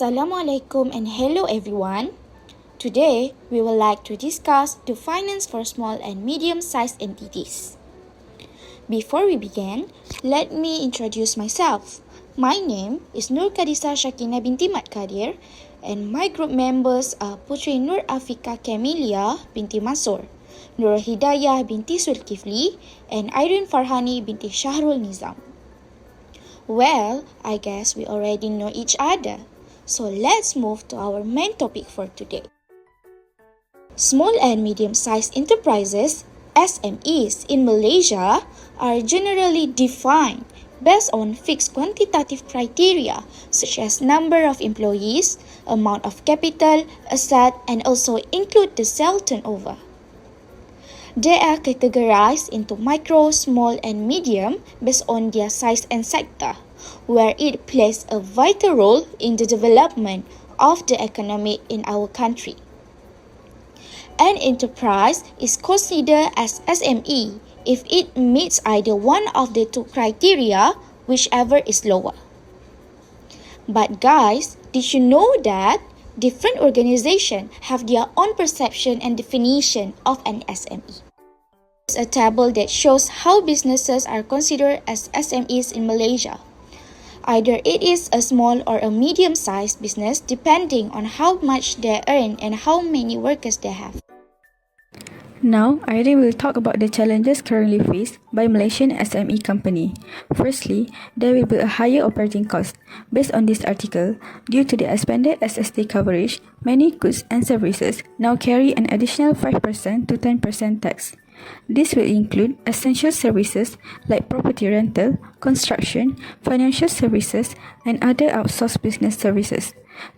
Assalamualaikum and hello everyone. Today, we would like to discuss the finance for small and medium-sized entities. Before we begin, let me introduce myself. My name is QADISAH SYAKINAH binti Mat Kadir and my group members are PUTRI NURAFIQA CAMELIA binti Mansur, NURUL HIDAYAH binti Zulkifli and AIRIN FARAHANIE binti Shahrul Nizam. Well, I guess we already know each other. So let's move to our main topic for today. Small and medium-sized enterprises, SMEs, in Malaysia are generally defined based on fixed quantitative criteria such as number of employees, amount of capital, asset, and also include the sale turnover. They are categorized into micro, small, and medium based on their size and sector, where it plays a vital role in the development of the economy in our country. An enterprise is considered as SME if it meets either one of the two criteria, whichever is lower. But guys, did you know that different organizations have their own perception and definition of an SME? Here's a table that shows how businesses are considered as SMEs in Malaysia. Either it is a small or a medium-sized business depending on how much they earn and how many workers they have. Now, AIRIN will talk about the challenges currently faced by Malaysian SME company. Firstly, there will be a higher operating cost. Based on this article, due to the expanded SST coverage, many goods and services now carry an additional 5% to 10% tax. This will include essential services like property rental, construction, financial services, and other outsourced business services.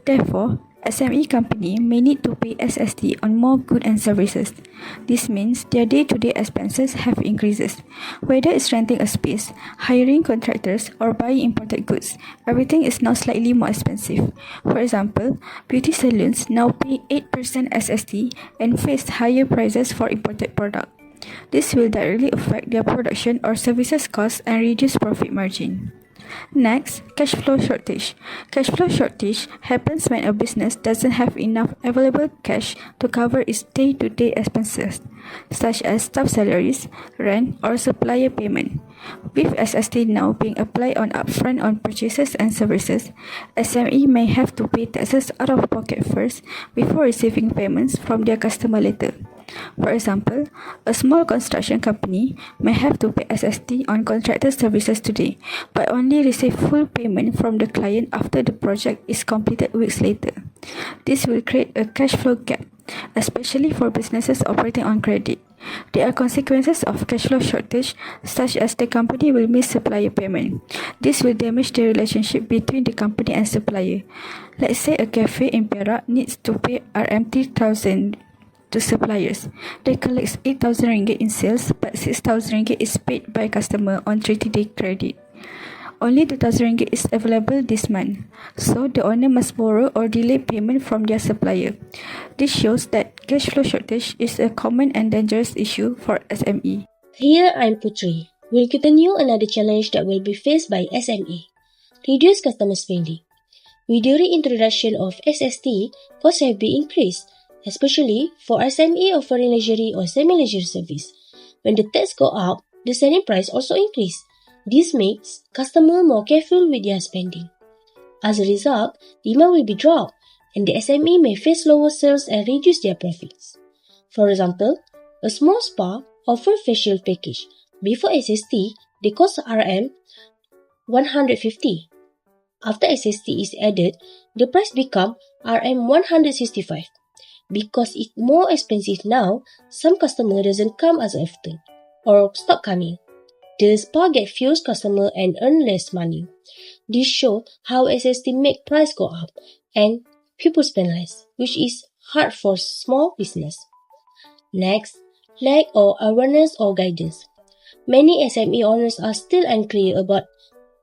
Therefore, SME company may need to pay SST on more goods and services. This means their day-to-day expenses have increases. Whether it's renting a space, hiring contractors, or buying imported goods, everything is now slightly more expensive. For example, beauty salons now pay 8% SST and face higher prices for imported products. This will directly affect their production or services costs and reduce profit margin. Next, cash flow shortage. Cash flow shortage happens when a business doesn't have enough available cash to cover its day-to-day expenses, such as staff salaries, rent, or supplier payment. With SST now being applied on upfront on purchases and services, SME may have to pay taxes out of pocket first before receiving payments from their customer later. For example, a small construction company may have to pay SST on contractor services today, but only receive full payment from the client after the project is completed weeks later. This will create a cash flow gap, especially for businesses operating on credit. There are consequences of cash flow shortage, such as the company will miss supplier payment. This will damage the relationship between the company and supplier. Let's say a cafe in Perak needs to pay RM3,000 to suppliers. They collect 8,000 ringgit in sales, but 6,000 ringgit is paid by customer on 30-day credit. Only 2,000 ringgit is available this month, so the owner must borrow or delay payment from their supplier. This shows that cash flow shortage is a common and dangerous issue for SME. Here I'm PUTRI. We'll continue another challenge that will be faced by SME. Reduce customer spending. With the reintroduction of SST, costs have been increased, especially for SME offering luxury or semi-luxury service. When the tax go up, the selling price also increase. This makes customers more careful with their spending. As a result, demand will be dropped and the SME may face lower sales and reduce their profits. For example, a small spa offers facial package. Before SST, they cost RM150. After SST is added, the price becomes RM165. Because it's more expensive now, some customer doesn't come as often or stop coming. The spa get fewer customers and earn less money. This shows how SST make price go up and people spend less, which is hard for small business. Next, lack of awareness or guidance. Many SME owners are still unclear about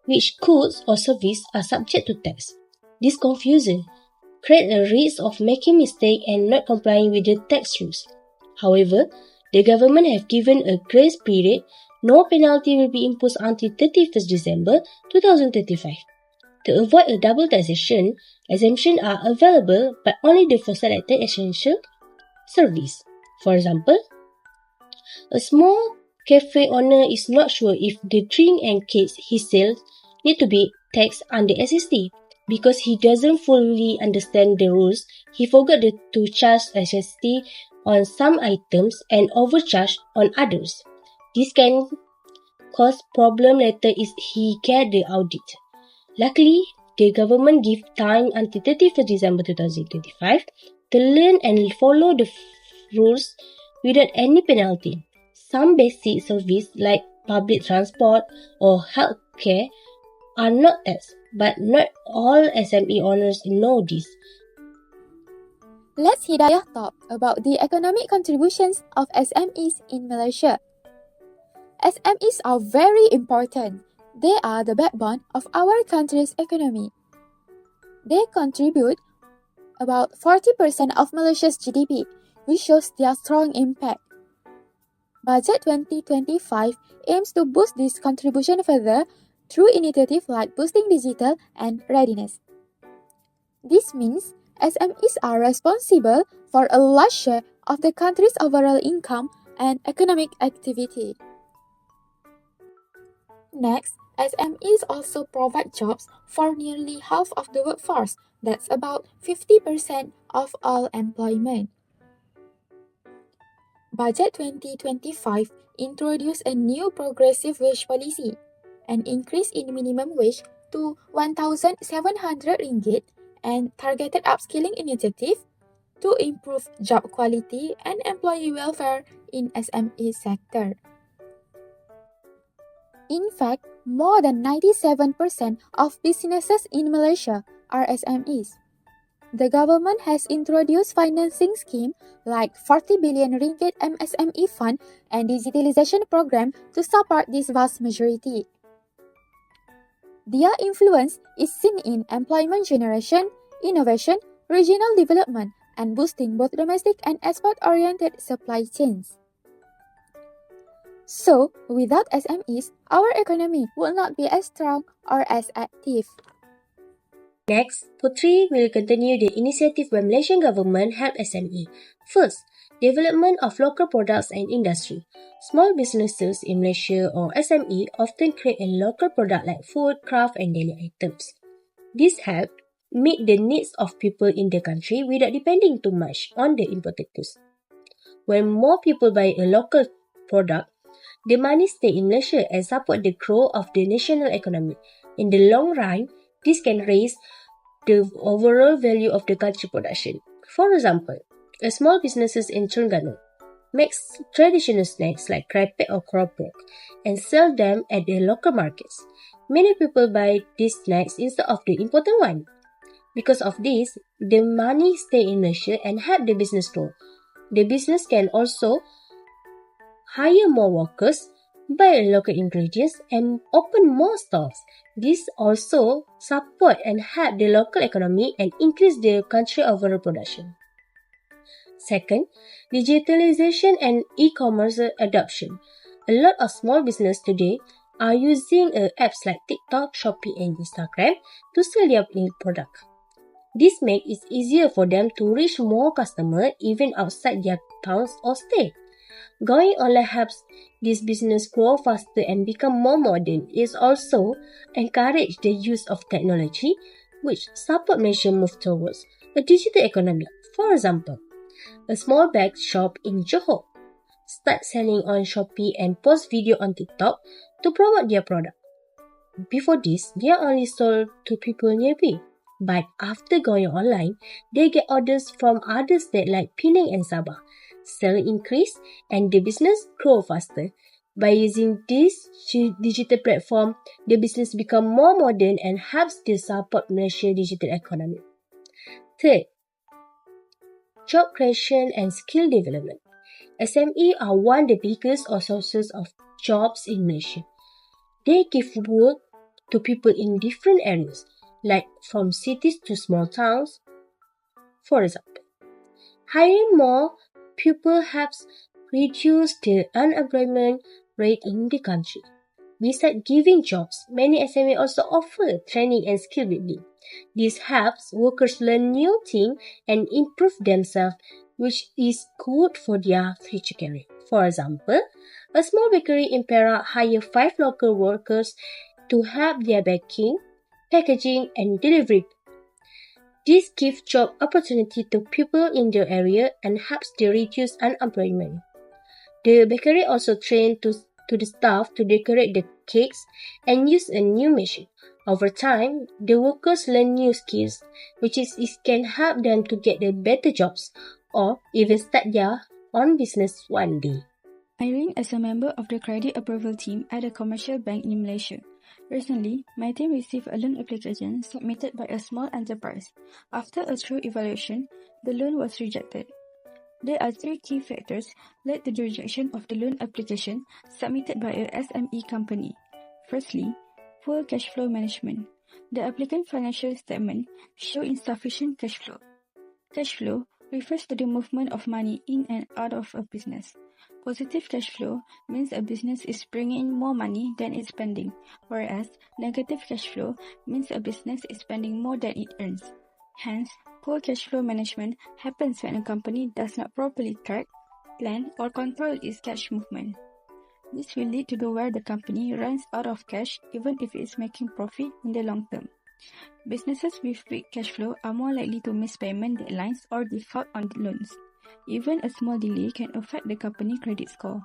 which goods or services are subject to tax. This confusion creates a risk of making mistakes and not complying with the tax rules. However, the government have given a grace period. No penalty will be imposed until 31st December 2035. To avoid a double taxation, exemptions are available but only for selected essential service. For example, a small cafe owner is not sure if the drink and cakes he sells need to be taxed under SST. Because he doesn't fully understand the rules, he forgot to charge SST on some items and overcharge on others. This can cause problem later if he get the audit. Luckily, the government give time until 31st December 2025 to learn and follow the rules without any penalty. Some basic services like public transport or healthcare are not taxed, but not all SME owners know this. Let's Hidayah talk about the economic contributions of SMEs in Malaysia. SMEs are very important. They are the backbone of our country's economy. They contribute about 40% of Malaysia's GDP, which shows their strong impact. Budget 2025 aims to boost this contribution further through initiatives like boosting digital and readiness. This means SMEs are responsible for a large share of the country's overall income and economic activity. Next, SMEs also provide jobs for nearly half of the workforce. That's about 50% of all employment. Budget 2025 introduced a new progressive wage policy, an increase in minimum wage to 1,700 ringgit and targeted upskilling initiative to improve job quality and employee welfare in SME sector. In fact, more than 97% of businesses in Malaysia are SMEs. The government has introduced financing schemes like 40 billion ringgit MSME fund and digitalization program to support this vast majority. Their influence is seen in employment generation, innovation, regional development, and boosting both domestic and export-oriented supply chains. So, without SMEs, our economy would not be as strong or as active. Next, PUTRI will continue the initiative by Malaysian government help SME. First, development of local products and industry. Small businesses in Malaysia or SME often create a local product like food, craft and daily items. This helps meet the needs of people in the country without depending too much on the imported goods. When more people buy a local product, the money stays in Malaysia and support the growth of the national economy. In the long run, this can raise the overall value of the country production. For example, a small businesses in Terengganu makes traditional snacks like krepek or keropok and sell them at the local markets. Many people buy these snacks instead of the imported one. Because of this, the money stays in Malaysia and help the business grow. The business can also hire more workers, buy local ingredients and open more stores. This also support and help the local economy and increase the country overall production. Second, digitalization and e-commerce adoption. A lot of small business today are using apps like TikTok, Shopee and Instagram to sell their product. This makes it easier for them to reach more customers even outside their towns or state. Going online helps this business grow faster and become more modern. It also encourages the use of technology, which support Malaysia move towards a digital economy. For example, a small bag shop in Johor start selling on Shopee and post video on TikTok to promote their product. Before this, they are only sold to people nearby. But after going online, they get orders from other states like Penang and Sabah. Sales increase and the business grow faster. By using this digital platform, the business become more modern and helps to support Malaysia's digital economy. Third, job creation and skill development. SME are one of the biggest sources of jobs in Malaysia. They give work to people in different areas, like from cities to small towns. For example, hiring more people helps reduce the unemployment rate in the country. Besides giving jobs, many SME also offer training and skill building. This helps workers learn new things and improve themselves, which is good for their future career. For example, a small bakery in Perak hire 5 local workers to help their baking, packaging, and delivery. This gives job opportunity to people in the area and helps to reduce unemployment. The bakery also trained to the staff to decorate the cakes and use a new machine. Over time, the workers learn new skills, which can help them to get better jobs or even start their own business one day. Irene is a member of the credit approval team at a commercial bank in Malaysia. Recently, my team received a loan application submitted by a small enterprise. After a thorough evaluation, the loan was rejected. There are 3 key factors led to the rejection of the loan application submitted by a SME company. Firstly, poor cash flow management. The applicant financial statement show insufficient cash flow. Cash flow refers to the movement of money in and out of a business. Positive cash flow means a business is bringing in more money than it's spending, whereas negative cash flow means a business is spending more than it earns. Hence, poor cash flow management happens when a company does not properly track, plan, or control its cash movement. This will lead to where the company runs out of cash even if it is making profit in the long term. Businesses with weak cash flow are more likely to miss payment deadlines or default on loans. Even a small delay can affect the company credit score.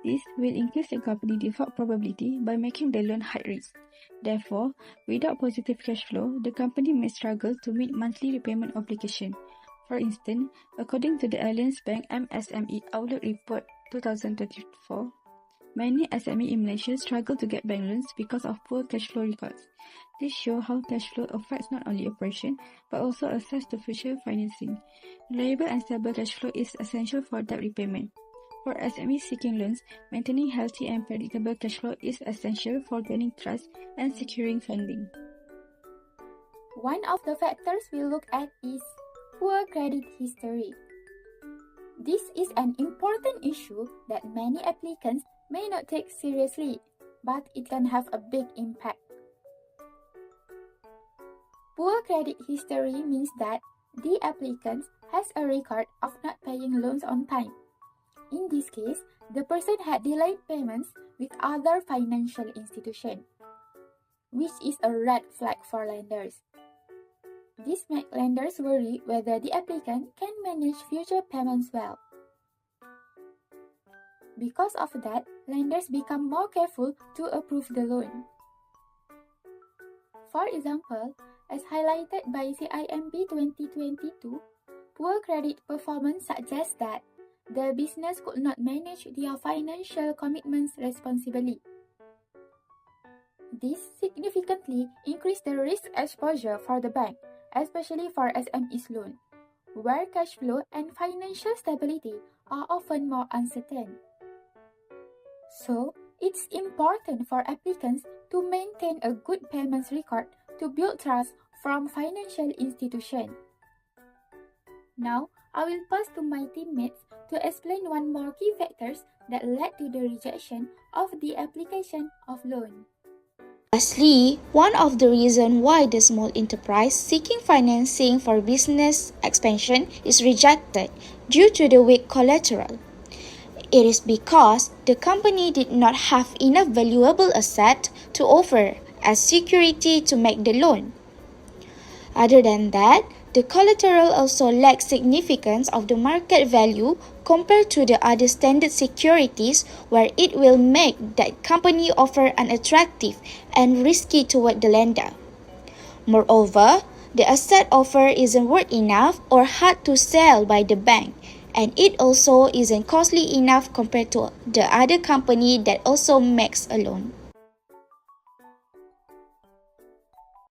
This will increase the company default probability by making the loan high risk. Therefore, without positive cash flow, the company may struggle to meet monthly repayment obligation. For instance, according to the Alliance Bank MSME Outlook Report 2024, many SME in Malaysia struggle to get bank loans because of poor cash flow records. This shows how cash flow affects not only operation but also access to future financing. Reliable and stable cash flow is essential for debt repayment. For SMEs seeking loans, maintaining healthy and predictable cash flow is essential for gaining trust and securing funding. One of the factors we look at is poor credit history. This is an important issue that many applicants may not take seriously, but it can have a big impact. Poor credit history means that the applicant has a record of not paying loans on time. In this case, the person had delayed payments with other financial institutions, which is a red flag for lenders. This makes lenders worry whether the applicant can manage future payments well. Because of that, lenders become more careful to approve the loan. For example, as highlighted by CIMB 2022, poor credit performance suggests that the business could not manage their financial commitments responsibly. This significantly increased the risk exposure for the bank, especially for SMEs loan, where cash flow and financial stability are often more uncertain. So, it's important for applicants to maintain a good payments record to build trust from financial institutions. Now, I will pass to my teammates to explain one more key factors that led to the rejection of the application of loan. Lastly, one of the reasons why the small enterprise seeking financing for business expansion is rejected due to the weak collateral. It is because the company did not have enough valuable asset to offer as security to make the loan. Other than that, the collateral also lacks significance of the market value compared to the other standard securities, where it will make that company offer unattractive and risky toward the lender. Moreover, the asset offer isn't worth enough or hard to sell by the bank, and it also isn't costly enough compared to the other company that also makes a loan.